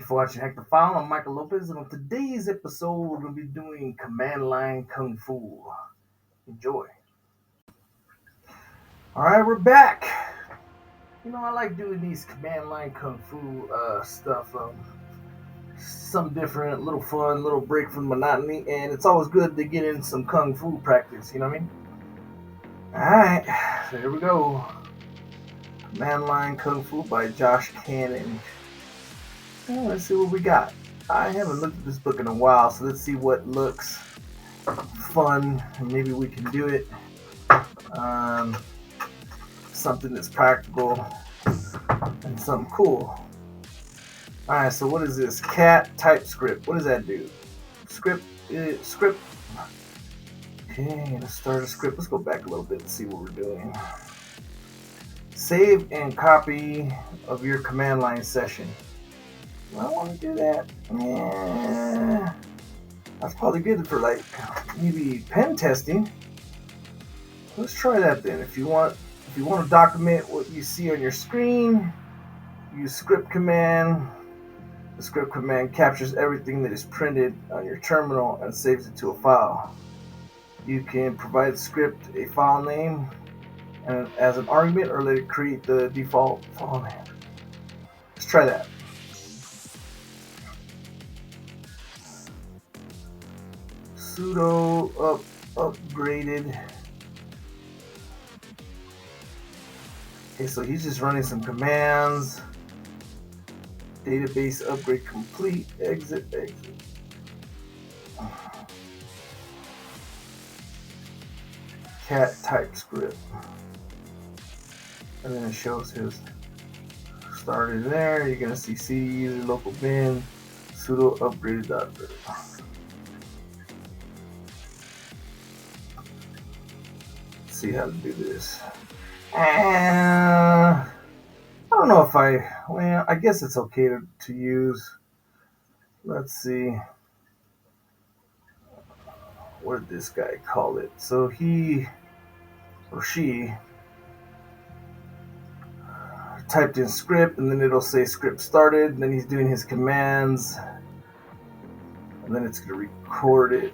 for watching Hack the File. I'm Michael Lopez, and on today's episode, we're going to be doing Command Line Kung Fu. Enjoy. Alright, we're back. I like doing these Command Line Kung Fu stuff. Something different, a little fun, a little break from monotony, and it's always good to get in some Kung Fu practice, you know what I mean? Alright, so here we go. Command Line Kung Fu by Josh Cannon. Let's see what we got. I haven't looked at this book in a while, so let's see what looks fun, and maybe we can do it. Something that's practical and something cool. Alright, so what is this? Cat TypeScript. What does that do? Script. Okay, let's start a script. Let's go back a little bit and see what we're doing. Save and copy of your command line session. Do I want to do that? Yeah, that's probably good for maybe pen testing. Let's try that then. If you want to document what you see on your screen, use script command. The script command captures everything that is printed on your terminal and saves it to a file. You can provide the script a file name and as an argument, or let it create the default file name. Let's try that. Sudo upgraded. Okay, so he's just running some commands. Database upgrade complete. Exit. Cat TypeScript. And then it shows his started there. You're gonna see cd user local bin sudo upgraded. See how to do this. I don't know if I guess it's okay to use. Let's see. What did this guy call it? So he or she typed in script, and then it'll say script started, and then he's doing his commands, and then it's going to record it.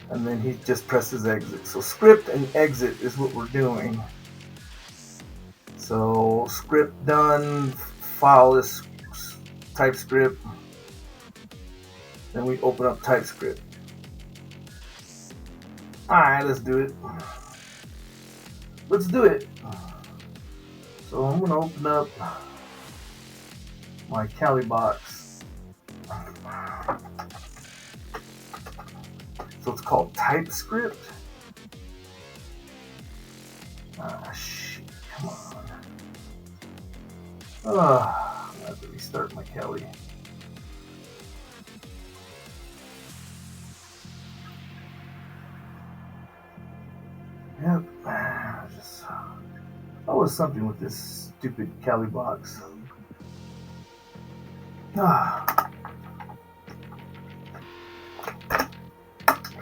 And then he just presses exit. So script and exit is what we're doing. So script done, file is TypeScript. Then we open up TypeScript. Alright, let's do it. So I'm going to open up my CaliBox. So it's called TypeScript. Shit, come on. I have to restart my Kali. Yep, just always something with this stupid CaliBox.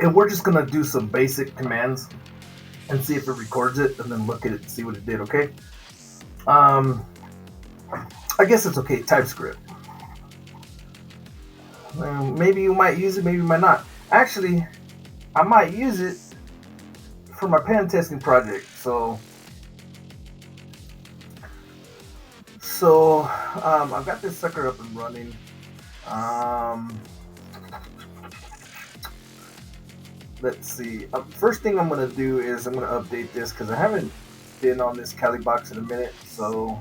And we're just gonna do some basic commands and see if it records it, and then look at it and see what it did. Okay. I guess it's okay. TypeScript. Maybe you might use it. Maybe you might not. Actually, I might use it for my pen testing project. So I've got this sucker up and running. Let's see. First thing I'm going to do is I'm going to update this because I haven't been on this CaliBox in a minute. So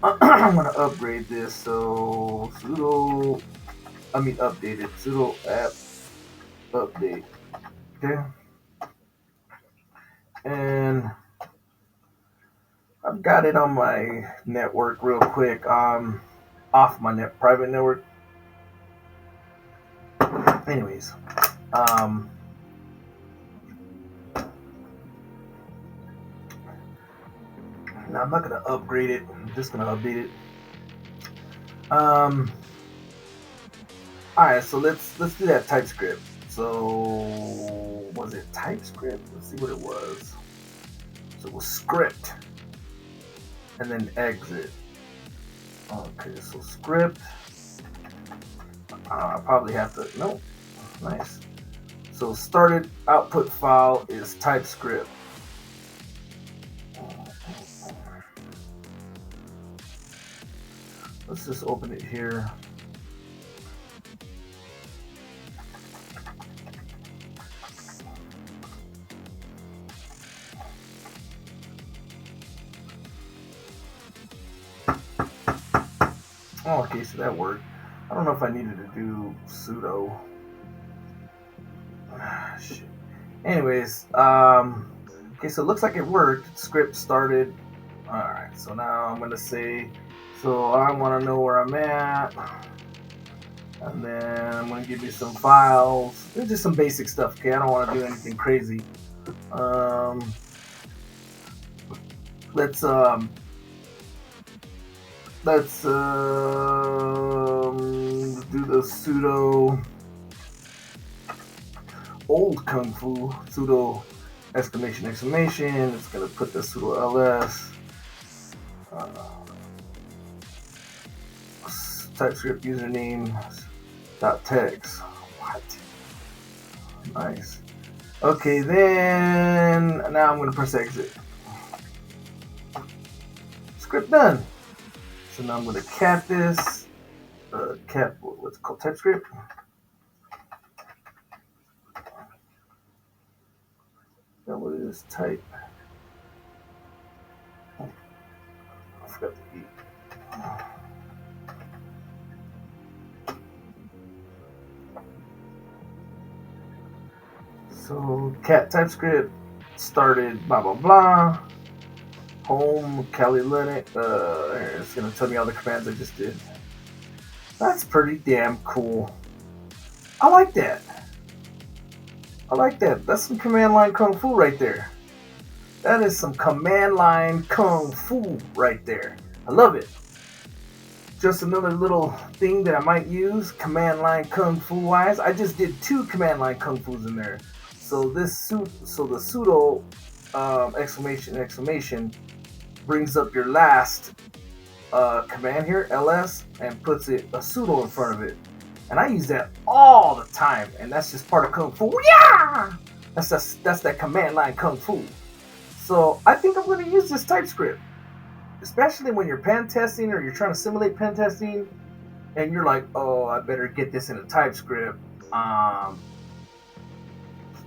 I'm going to upgrade this. So update it. Sudo app update. Okay. And I've got it on my network real quick. Off my private network. Anyways. Now I'm not gonna upgrade it. I'm just gonna update it. Alright, so let's do that TypeScript. So was it TypeScript? Let's see what it was. So it was script and then exit. Okay, so script. I probably have to. Nope. Nice. So started output file is TypeScript. Let's just open it here. Oh, okay, so that worked. I don't know if I needed to do sudo. Shit. Anyways, okay, so it looks like it worked. Script started. All right, so now I'm gonna say, so I want to know where I'm at, and then I'm gonna give you some files. It's just some basic stuff. Okay, I don't want to do anything crazy. Um, let's do the sudo old kung fu sudo exclamation. It's gonna put the sudo ls TypeScript username dot text. What? Nice. Okay, then now I'm gonna press exit. Script done. So now I'm gonna cat this. Cat what's it called, TypeScript. That what it is. Type. I forgot to eat. So cat TypeScript started blah blah blah. Home Kali Linux. It's gonna tell me all the commands I just did. That's pretty damn cool. I like that. I like that. That's some command line kung fu right there. That is some command line kung fu right there. I love it. Just another little thing that I might use command line kung fu wise. I just did 2 command line kung fu's in there. So the sudo exclamation brings up your last command here, ls, and puts a sudo in front of it. And I use that all the time, and that's just part of kung fu. Yeah, that's that command line kung fu. So I think I'm going to use this TypeScript, especially when you're pen testing or you're trying to simulate pen testing, and you're like, oh, I better get this in a TypeScript.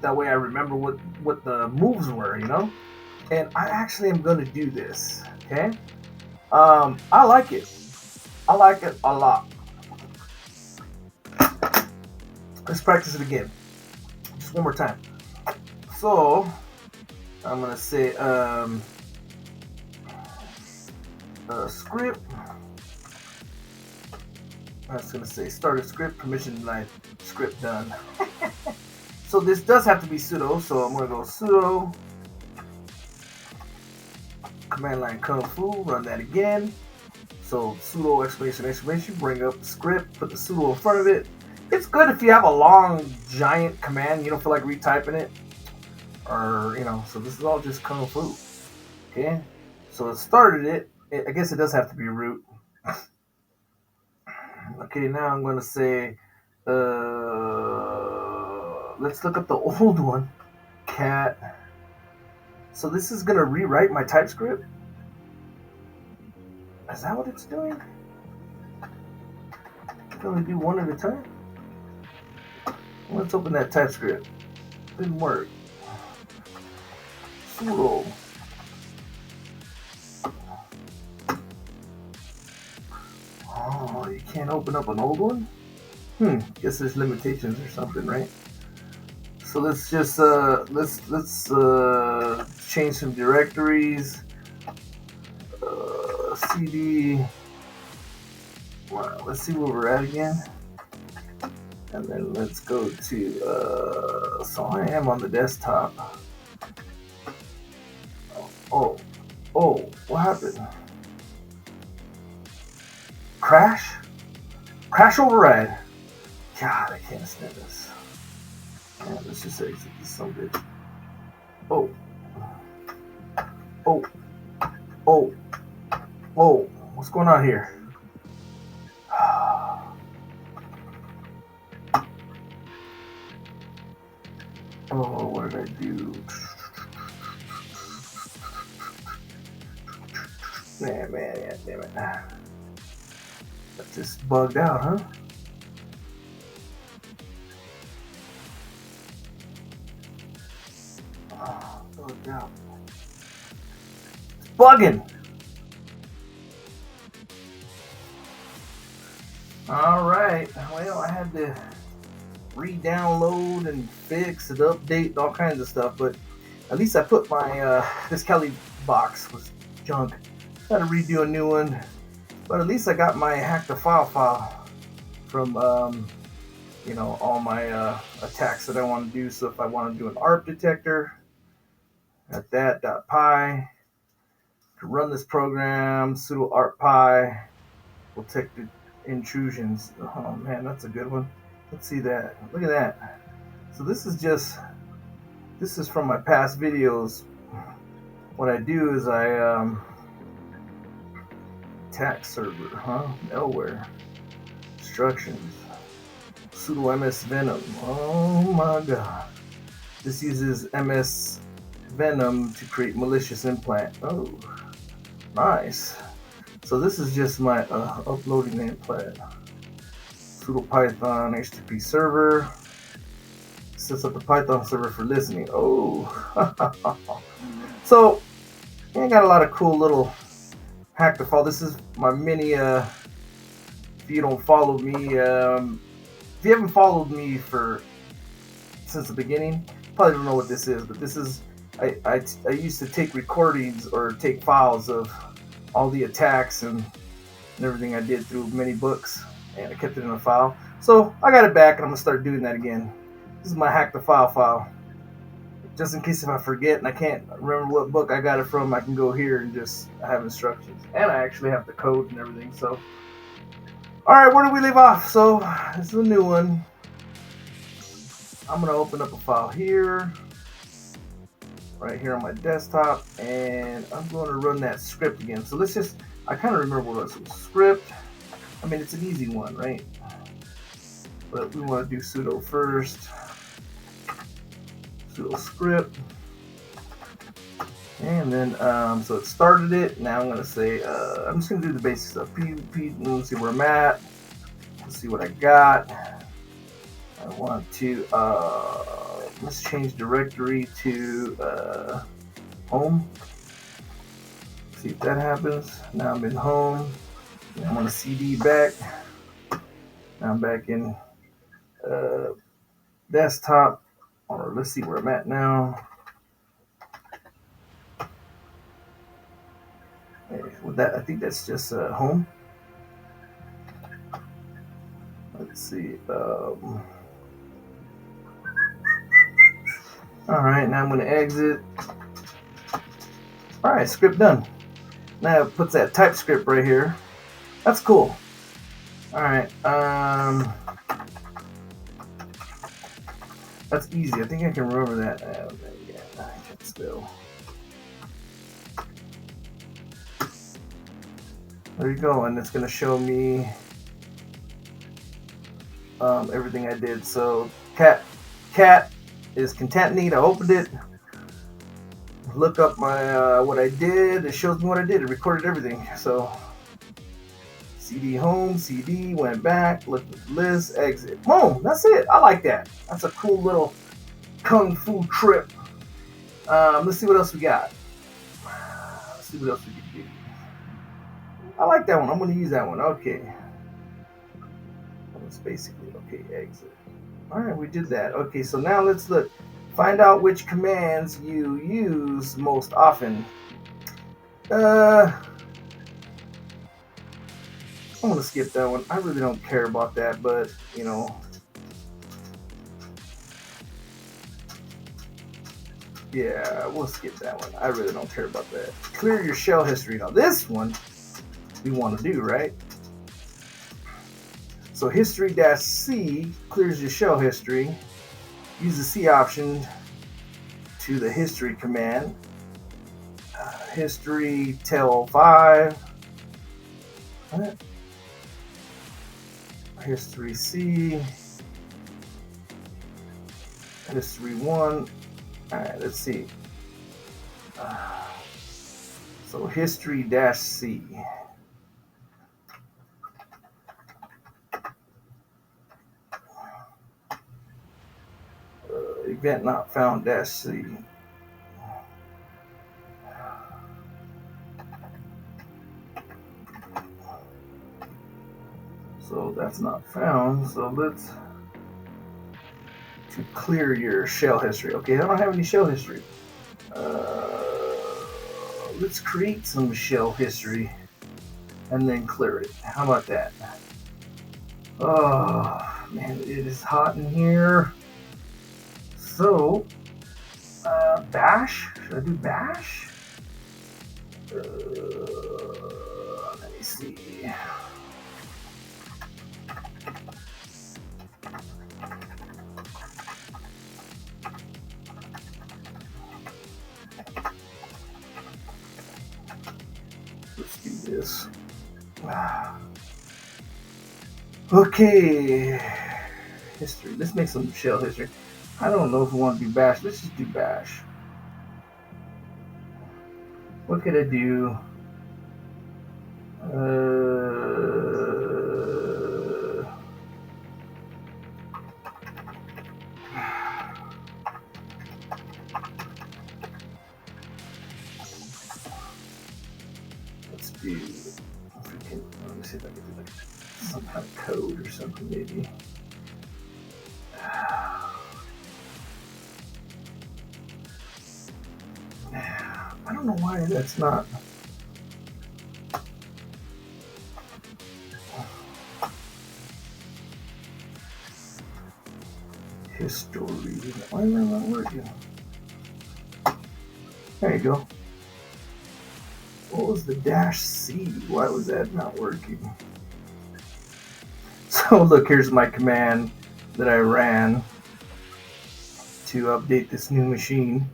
That way I remember what the moves were, you know. And I actually am going to do this. Okay. I like it. I like it a lot. Let's practice it again. Just one more time. So I'm gonna say script. I was gonna say started script, permission denied, script done. So this does have to be sudo, so I'm gonna go sudo command line kung fu, run that again. So sudo exclamation, bring up the script, put the sudo in front of it. It's good if you have a long giant command, you don't feel like retyping it. Or, you know, so this is all just kung fu. Okay, so it started it. I guess it does have to be root. Okay, now I'm gonna say, let's look up the old one, cat. So this is gonna rewrite my TypeScript. Is that what it's doing? I can only do one at a time. Let's open that TypeScript. Didn't work. Sudo. Oh, you can't open up an old one? Guess there's limitations or something, right? So let's just let's change some directories. CD. Well, let's see where we're at again. And then let's go to so I am on the desktop. Oh, what happened? Crash override. God, I can't stand this. Yeah, let's just exit this some bitch. Oh, what's going on here? Oh, what did I do? Man, yeah, damn it. That just bugged out, huh? Oh, bugged out. It's bugging! Alright, well, I had to re-download and fix and update all kinds of stuff, but at least I put my, this Kali box was junk. Had to redo a new one, but at least I got my hack the file from, you know, all my attacks that I want to do. So if I want to do an ARP detector, at that.py, to run this program, sudo arp-py will detect intrusions. Oh man, that's a good one. Let's see that. Look at that. So this is from my past videos. What I do is I attack server, malware, instructions, sudo ms venom. Oh my god. This uses ms venom to create malicious implant. Oh, nice. So this is just my uploading implant. Sudo python http server. Sets up the Python server for listening. Oh, so I got a lot of cool little hack to follow. This is my mini. If you don't follow me, if you haven't followed me since the beginning, probably don't know what this is. But this is I used to take recordings or take files of all the attacks and everything I did through many books, and I kept it in a file. So I got it back, and I'm gonna start doing that again. This is my hack the file, just in case if I forget and I can't remember what book I got it from. I can go here and just have instructions, and I actually have the code and everything. So, all right, where do we leave off? So this is a new one. I'm gonna open up a file here, right here on my desktop, and I'm going to run that script again. So let's just, I kind of remember what it was. It was script. I mean, it's an easy one, right? But we want to do sudo first. Sudo script. And then, so it started it. Now I'm going to say, I'm just going to do the basic stuff. PvP, let's see where I'm at. Let's see what I got. I want to, let's change directory to home. See if that happens. Now I'm in home. Now I'm on a CD back. Now I'm back in desktop. Or let's see where I'm at now. With that, I think that's just home. Let's see. All right, now I'm going to exit. All right, script done. Now it puts that TypeScript right here. That's cool. All right. That's easy. I think I can remember that. Yeah, I can spell. There you go, and it's going to show me everything I did. So cat is concatenate. I opened it. Look up my what I did. It shows me what I did. It recorded everything. So CD home, CD went back. Looked at the list. Exit. Boom. That's it. I like that. That's a cool little kung fu trip. Let's see what else we got. Let's see what else we can do. I like that one. I'm going to use that one. Okay. That's basically okay. Exit. All right, we did that. Okay, so now let's look. Find out which commands you use most often. I'm gonna skip that one. I really don't care about that, but you know, yeah, we'll skip that one. I really don't care about that. Clear your shell history. Now this one we want to do, right? So history-C clears your shell history. Use the C option to the history command. History tell 5. What? History C. history 1. Alright, let's see. So history-C. Event not found -C. So that's not found. So let's to clear your shell history. Okay, I don't have any shell history. Let's create some shell history and then clear it. How about that? Oh man, it is hot in here. So bash? Should I do bash? Let me see. Let's do this. Okay. History. Let's make some shell history. I don't know if we want to do bash. Let's just do bash. What could I do? Let's do. If we can, let me see if I can do like some kind of code or something maybe. I don't know why that's not. History. Why am I not working? There you go. What was the -C? Why was that not working? So look, here's my command that I ran to update this new machine.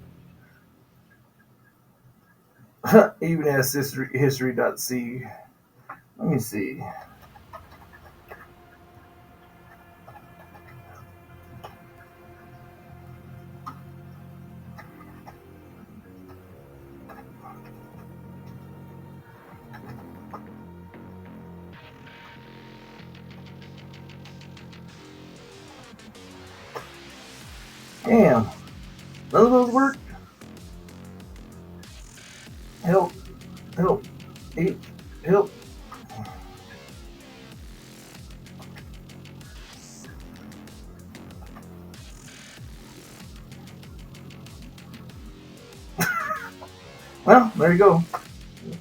Even as history.c. Let me see. Damn. None of those work? Help. Help. Help. Well, there you go.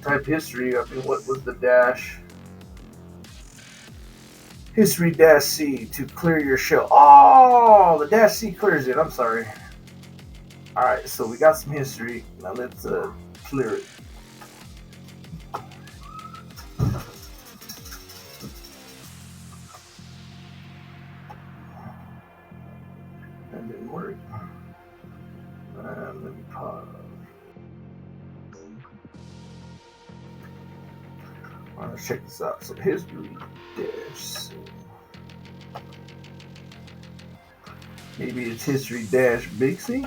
Type history up in what was the dash. History-C to clear your shell. Oh, the -C clears it. I'm sorry. Alright, so we got some history. Now let's clear it. That didn't work. Let me pause. Alright, let's check this out. So history-C. Maybe it's history-big C.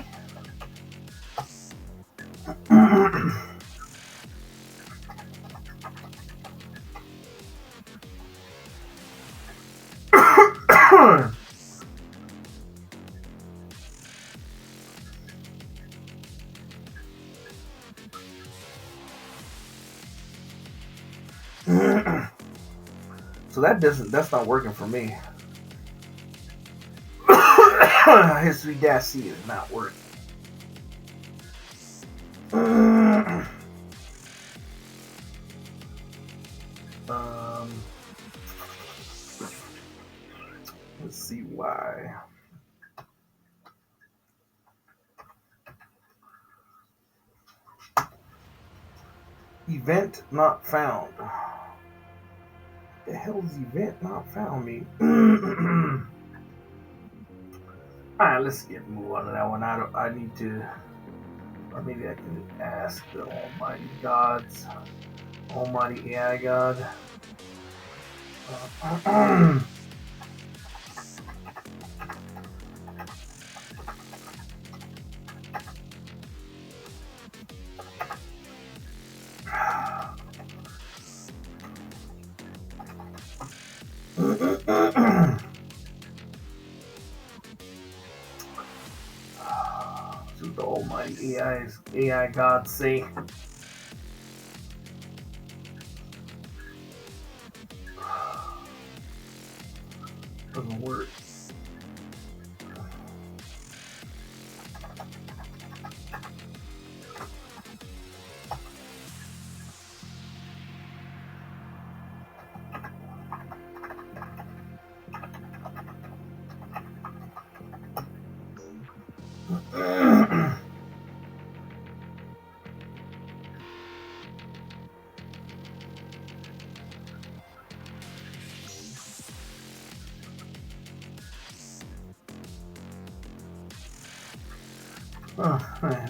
So that's not working for me. History-C is not working. Let's see why. Event not found. The hell is event not found me? Alright, let's move on to that one. I need to, or maybe I can ask the Almighty Gods, Almighty AI God. That's what the almighty AI gods say. Doesn't work.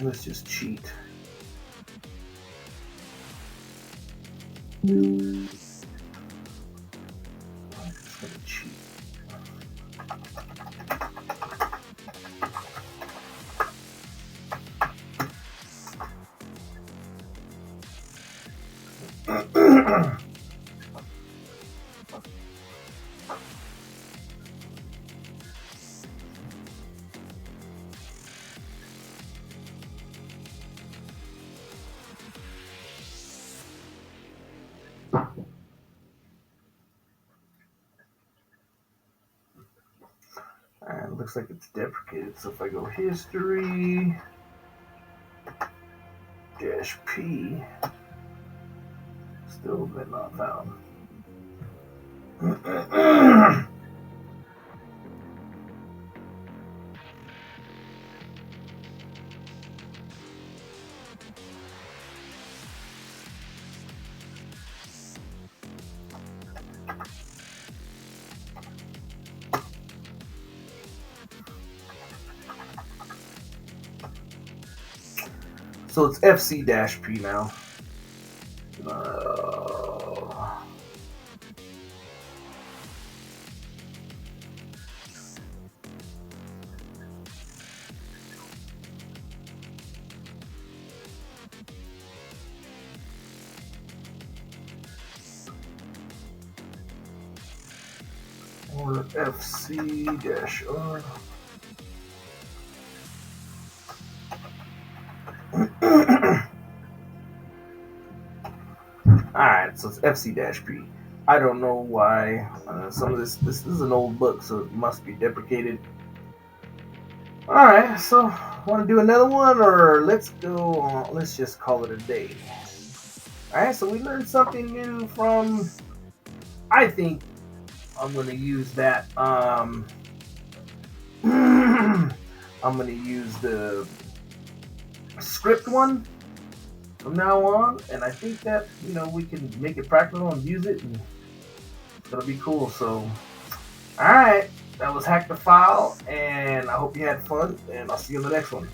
Let's just cheat. I'm just gonna cheat. Alright, looks like it's deprecated. So if I go history -P, still been not found. So it's FC-P now. Or FC-R. Alright, so it's FC-P. I don't know why. Some of this is an old book, so it must be deprecated. Alright, so want to do another one, or let's go, let's just call it a day. Alright, so we learned something new from, I think I'm going to use that. I'm going to use the script one from now on, and I think that, we can make it practical and use it, and it'll be cool. So, alright, that was Hack the File, and I hope you had fun, and I'll see you in the next one.